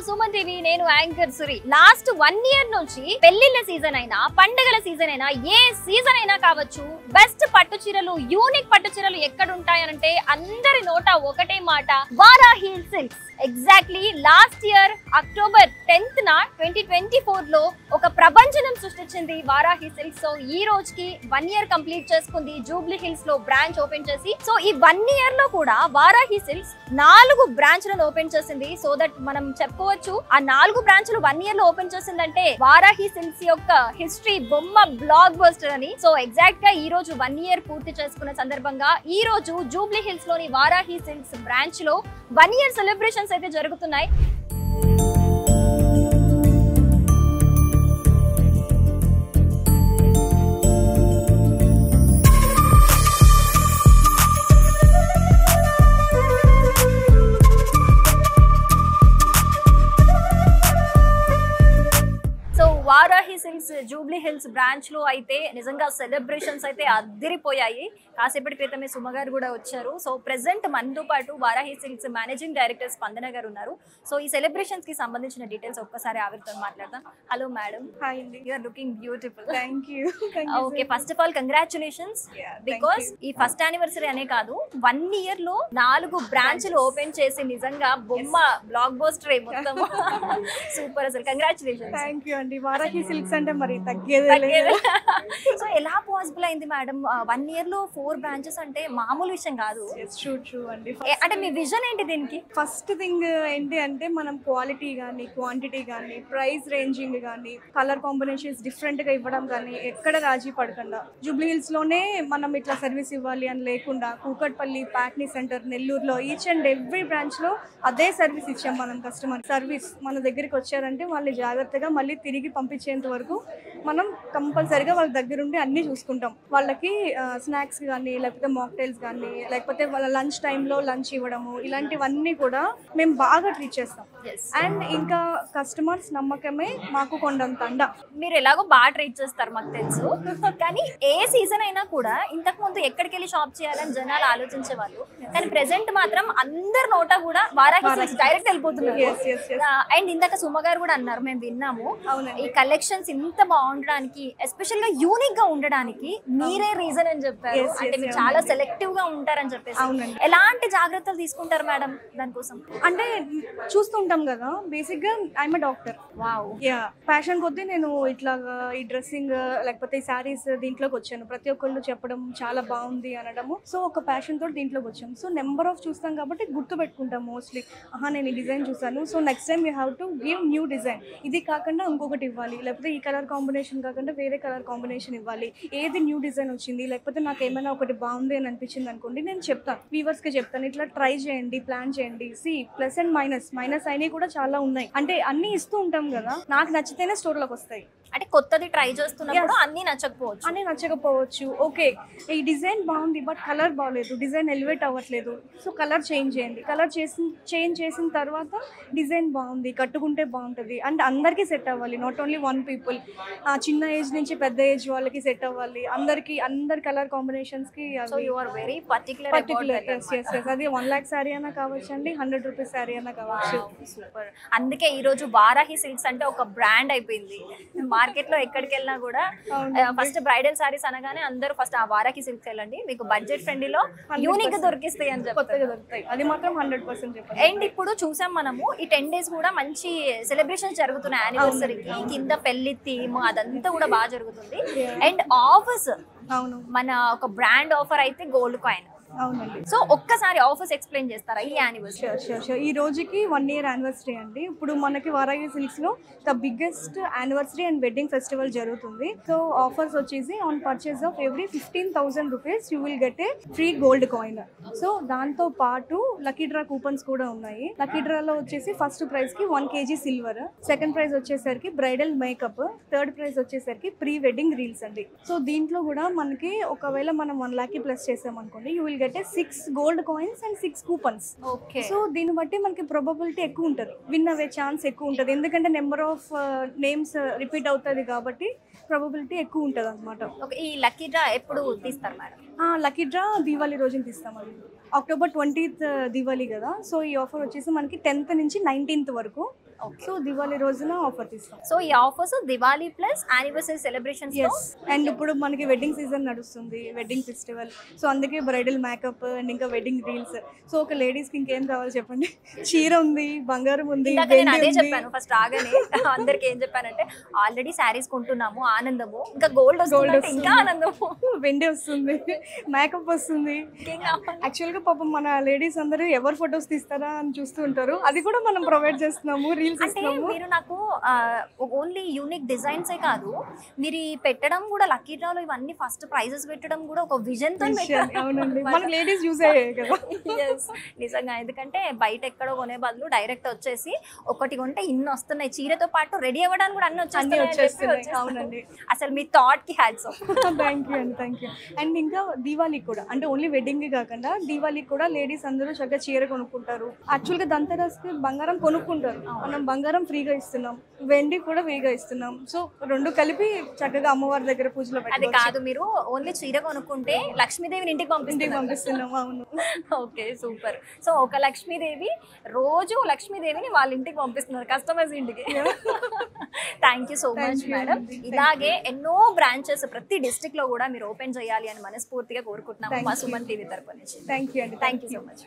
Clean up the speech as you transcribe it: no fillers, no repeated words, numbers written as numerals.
Suman TV నేను anchor Suri. Last 1 year నుంచి పెళ్లిళ్ళ సీజన్ అయినా పండుగల సీజన్ అయినా ఏ సీజన్ అయినా కావచ్చు బెస్ట్ పట్టు చీరలు యూనిక్ పట్టు చీరలు ఎక్కడ ఉంటాయనంటే అందరి నోట ఒకటే మాట Varahi silks. Exactly last year October 10th 2024 లో ఒక ప్రపంచనం సృష్టించింది వారాహి సిల్క్స్. సో ఈ రోజుకి 1 ఇయర్ కంప్లీట్ చేసుకుంది జూబ్లీ హిల్స్ లో బ్రాంచ్ ఓపెన్ చేసి. సో ఈ 1 ఇయర్ లో కూడా వారాహి సిల్క్స్ 4 బ్రాంచ్లను ఓపెన్ చేసింది. సో దట్ మనం చెప్పుకోవచ్చు ఆ 4 బ్రాంచ్లు 1 ఇయర్ లో ఓపెన్ చేసిందంటే వారాహి సిల్క్స్ యొక్క హిస్టరీ బొమ్మ బ్లాక్ బస్టర్ అని. సో ఎగ్జాక్ట్ గా ఈ రోజు 1 ఇయర్ పూర్తి చేసుకున్న సందర్భంగా ఈ రోజు జూబ్లీ హిల్స్ లోని వారాహి సిల్క్స్ బ్రాంచ్ లో 1 ఇయర్ సెలబ్రేషన్స్ అయితే జరుగుతున్నాయి. Varahi silks Jubilee hills branch లో అయితే నిజంగా సెలబ్రేషన్స్ అయితే అదిరిపోయాయి. కాసేపటి క్రితమే సుమ గారు కూడా వచ్చారు. సో ప్రెసెంట్ మనతో పాటు వారాహి సిల్క్స్ మేనేజింగ్ డైరెక్టర్ స్పందన గారు ఉన్నారు. సో ఈ సెలబ్రేషన్స్ కి సంబంధించిన డీటెయిల్స్ ఒక్కసారి ఆవిడతో మాట్లాడదాం. Hello madam. హాయ్ అండి. You are looking beautiful. Thank you. Okay, first of all congratulations. Because ఈ ఫస్ట్ యానివర్సరీ అనే కాదు 1 ఇయర్ లో 4 బ్రాంచ్లు ఓపెన్ చేసి నిజంగా బొమ్మ బ్లాక్ బస్టర్ మొత్తం సూపర్. అసలు కంగ్రాచులేషన్స్. థాంక్యూ అండి. వారాహి సిల్క్స్ అంటే మరి తగ్గేదే లేదు. సో ఎలా పాసిబుల్ అయింది మేడం 1 ఇయర్ లో 4 బ్రాంచెస్ అంటే మామూలు విషయం కాదు. ట్రూ అండి. అంటే మీ విజన్ ఏంటి దీనికి? ఫస్ట్ థింగ్ ఏంటి అంటే మనం క్వాలిటీ కానీ క్వాంటిటీ కానీ ప్రైస్ రేంజింగ్ కానీ కలర్ కాంబినేషన్స్ డిఫరెంట్ గా ఇవ్వడం కానీ ఎక్కడ రాజీ పడకుండా జూబ్లీ హిల్స్ లోనే మనం ఇట్లా సర్వీస్ ఇవ్వాలి అని లేకుండా కూకట్పల్లి, ప్యాట్నీ సెంటర్, నెల్లూరులో ఈచ్ అండ్ ఎవ్రీ బ్రాంచ్ లో అదే సర్వీస్ ఇచ్చాం. మనం కస్టమర్ సర్వీస్ మన దగ్గరికి వచ్చారంటే వాళ్ళు జాగ్రత్తగా మళ్ళీ తిరిగి పంపించేంత వరకు మనం కంపల్సరీగా వాళ్ళ దగ్గరుండి అన్ని చూసుకుంటాం. వాళ్ళకి స్నాక్స్ కానీ లేకపోతే మాక్టైల్స్ కానీ లేకపోతే వాళ్ళ లంచ్ టైంలో లంచ్ ఇవ్వడము ఇలాంటివన్నీ కూడా మేము బాగా ట్రీట్ చేస్తాం. అండ్ ఇంకా కస్టమర్స్ నమ్మకమే మాకు కొండంత అండ. మీరు ఎలాగో బాగా ట్రీట్ చేస్తారు మాకు తెలుసు. కానీ ఏ సీజన్ అయినా కూడా ఇంతకు ముందు ఎక్కడికి వెళ్ళి షాప్ చేయాలని జనాలు ఆలోచించే వాళ్ళు. కానీ ప్రెసెంట్ మాత్రం అందరి నోట కూడా వారాహి సిల్క్స్ డైరెక్ట్ వెళ్ళిపోతున్నారు. అండ్ ఇందాక సుమ గారు కూడా అన్నారు, మేము విన్నాము ఈ కలెక్షన్స్ ఇంత బాగుండడానికి ఎస్పెషల్ గా యూనిక్ గా ఉండడానికి మీరే రీజన్ అని చెప్పారు. అంటే మీరు చాలా సెలెక్టివ్ గా ఉంటారని చెప్పేసి ఎలాంటి జాగ్రత్తలు తీసుకుంటారు మేడం దానికోసం? అంటే చూస్తుంటాం కదా, బేసిక్ గా I'm doctor. Wow. Yeah, passion కొద్దీ నేను ఇట్లాగా ఈ డ్రెస్సింగ్ లేకపోతే ఈ శారీస్ దీంట్లోకి వచ్చాను. ప్రతి ఒక్కళ్ళు చెప్పడం చాలా బాగుంది అనడము. సో ఒక ప్యాషన్ తోటి దీంట్లోకి వచ్చాము. సో నెంబర్ ఆఫ్ చూస్తాం కాబట్టి గుర్తు పెట్టుకుంటాం మోస్ట్లీ. నేను ఈ డిజైన్ చూసాను, so next time you have to give new design. ఇది కాకుండా ఇంకొకటి ఇవ్వాలి, లేకపోతే ఈ కలర్ కాంబినేషన్ కాకుండా వేరే కలర్ కాంబినేషన్ ఇవ్వాలి. ఏది న్యూ డిజైన్ వచ్చింది లేకపోతే నాకు ఏమైనా ఒకటి బాగుంది అని అనిపించింది అనుకోండి, నేను చెప్తాను, వ్యూవర్స్ కి చెప్తాను, ఇట్లా ట్రై చేయండి, ప్లాన్ చేయండి. ప్లస్ అండ్ మైనస్ అయినవి కూడా చాలా ఉన్నాయి. అంటే అన్ని ఇస్తూ ఉంటాం కదా, నాకు నచ్చితేనే స్టోర్ లోకి వస్తాయి. అంటే కొత్తది ట్రై చేస్తున్నప్పుడు అన్ని నచ్చకపోవచ్చు. ఓకే, ఈ డిజైన్ బాగుంది బట్ కలర్ బాగలేదు, డిజైన్ ఎలివేట్ అవ్వట్లేదు, సో కలర్ చేంజ్ చేయండి. కలర్ చేంజ్ చేసిన తర్వాత డిజైన్ బాగుంది, కట్టుకుంటే బాగుంటుంది అండ్ అందరికీ సెట్ అవ్వాలి. నాట్ ఓన్లీ వన్ పీపుల్, చిన్న ఏజ్ నుంచి పెద్ద ఏజ్ వాళ్ళకి సెట్ అవ్వాలి. అందరి కలర్ కాంబినేషన్స్ కి వెరీ పర్టికులర్. అది 1 lakh శారీ అయినా కావచ్చు అండి, 100 rupees శారీ అయినా కావచ్చు. సూపర్. అందుకే ఈ రోజు వారాహి సిల్క్స్ అంటే ఒక బ్రాండ్ అయిపోయింది. మార్కెట్ లో ఎక్కడికి వెళ్ళినా కూడా ఫస్ట్ బ్రైడల్ సారీస్ అనగానే అందరూ ఫస్ట్ ఆ వారాహి సిల్క్స్ వెళ్ళండి, మీకు బడ్జెట్ ఫ్రెండ్లీలో యూనిక్ గా దొరికిస్తాయి అని దొరుకుతాయి. అది మాత్రం 100% చెప్పాలి. అండ్ ఇప్పుడు చూసాం మనము ఈ 10 days కూడా మంచి సెలబ్రేషన్స్ జరుగుతున్నాయి. యానివర్సరీకి కింద పెళ్లి థీమ్ అదంతా కూడా బాగా జరుగుతుంది. అండ్ ఆఫర్స్, మన ఒక బ్రాండ్ ఆఫర్ అయితే గోల్డ్ కాయిన్. అవునండి. సో ఒక్కసారి ఆఫర్స్ ఎక్స్ప్లెయిన్ చేస్తారా ఈ యానివర్సరీ? షూర్. ఈ రోజుకి 1 year యానివర్సరీ అండి. ఇప్పుడు మనకి వారాహి సిల్క్స్ లో the biggest anniversary and wedding festival జరుగుతుంది. సో ఆఫర్స్ వచ్చేసి on purchase of every 15,000 rupees you will get a free gold coin. So దాంతో పాటు లక్కీ డ్రా కూపన్స్ కూడా ఉన్నాయి. లక్కీ డ్రాలో వచ్చేసి ఫస్ట్ ప్రైజ్ కి 1 kg సిల్వర్, సెకండ్ ప్రైజ్ వచ్చేసరికి బ్రైడల్ మేకప్, థర్డ్ ప్రైజ్ వచ్చేసరికి ప్రీ వెడ్డింగ్ రీల్స్ అండి. సో దీంట్లో కూడా మనకి ఒకవేళ మనం 1 lakh ప్లస్ చేసాం అనుకోండి, you will get 6 gold coins and 6 coupons. Okay. So దీని బట్టి మనకి probability ఎక్కువ ఉంటుంది, విన్ అయ్యే ఛాన్స్ ఎక్కువ ఉంటుంది. ఎందుకంటే నెంబర్ ఆఫ్ నేమ్స్ రిపీట్ అవుతుంది కాబట్టి ప్రాబబిలిటీ ఎక్కువ ఉంటుంది అన్నమాట. ఓకే, ఈ లక్కీ డ్రా ఎప్పుడు తీస్తారు మేడం? లక్కీ డ్రా దీవాళి రోజున తీస్తామండి. October 20th దీవాళి కదా, సో ఈ ఆఫర్ వచ్చేసి మనకి 10th నుంచి 19th వరకు. సో దివాళీ రోజున ఆఫర్ తీస్తాం. సో ఈ offers Diwali plus anniversary celebrations. And ఇప్పుడు మనకి వెడ్డింగ్ సీజన్ నడుస్తుంది, వెడ్డింగ్ ఫెస్టివల్. సో అందుకే బ్రైడల్ మేకప్ అండ్ ఇంకా వెడ్డింగ్ రీల్స్. సో ఒక లేడీస్ కి ఇంకేం కావాలి చెప్పండి, చీర ఉంది, బంగారం ఉంది, నేను అదే చెప్పాను ఫస్ట్ రాగానే అందరికి ఏం చెప్పానంటే ఆల్రెడీ శారీస్ కొంటున్నాము ఆనందము, ఇంకా గోల్డ్ వస్తుంది ఇంకా ఆనందము, వెండి వస్తుంది, మేకప్ వస్తుంది. యాక్చువల్ గా పాపం మన లేడీస్ అందరూ ఎవరు ఫొటోస్ తీస్తారా అని చూస్తూ ఉంటారు, అది కూడా మనం ప్రొవైడ్ చేస్తున్నాము, రీల్స్ ఇస్తున్నాము. మీరు నాకు ఓన్లీ యూనిక్ డిజైన్స్ ఏ కాదు, మీరు పెట్టడం కూడా లక్కీ డ్రాలో ఇవన్నీ ఫస్ట్ ప్రైజెస్ పెట్టడం కూడా ఒక విజన్ తో అవునండి, మన లేడీస్ యూజ్ అయ్యాయి కదా. నిజంగా, ఎందుకంటే బయట ఎక్కడో కొనే బదులు డైరెక్ట్ వచ్చేసి ఒకటి కొంటే ఇన్ని వస్తున్నాయి, చీరతో పాటు రెడీ అవ్వడానికి కూడా అన్ని వచ్చేస్తున్నాయి. అవునండి, అసలు మీ థాట్ కి హ్యాట్స్ ఆఫ్. థ్యాంక్ యూ అండి, థ్యాంక్ యూ. అండ్ ఇంకా దీవాళీ కూడా, అంటే ఓన్లీ వెడ్డింగ్ కాకుండా దీవాళీ కూడా లేడీస్ అందరూ చక్కగా చీర కొనుక్కుంటారు. యాక్చువల్ గా దంతరాస్కి బంగారం కొనుక్కుంటారు, మనం బంగారం ఫ్రీగా ఇస్తున్నాం, వెండి కూడా ఫ్రీగా ఇస్తున్నాం. సో రెండు కలిపి చక్కగా అమ్మవారి దగ్గర పూజలో అది కాదు, మీరు ఓన్లీ చీర కొనుక్కుంటే లక్ష్మీదేవిని ఇంటికి పంపిస్తున్నాం. అవును. Okay, super. సో ఒక లక్ష్మీదేవి రోజు లక్ష్మీదేవిని వాళ్ళ ఇంటికి పంపిస్తున్నారు, కస్టమర్స్ ఇంటికి. Thank you so much madam. ఇలాగే ఎన్నో బ్రాంచెస్ ప్రతి డిస్ట్రిక్ట్ లో కూడా మీరు ఓపెన్ చేయాలి అని మనస్ఫూర్తిగా కోరుకుంటున్నాము మా సుమన్ టీవీ తరపు నుంచి. థ్యాంక్ యూ అండి, థ్యాంక్ యూ సో మచ్.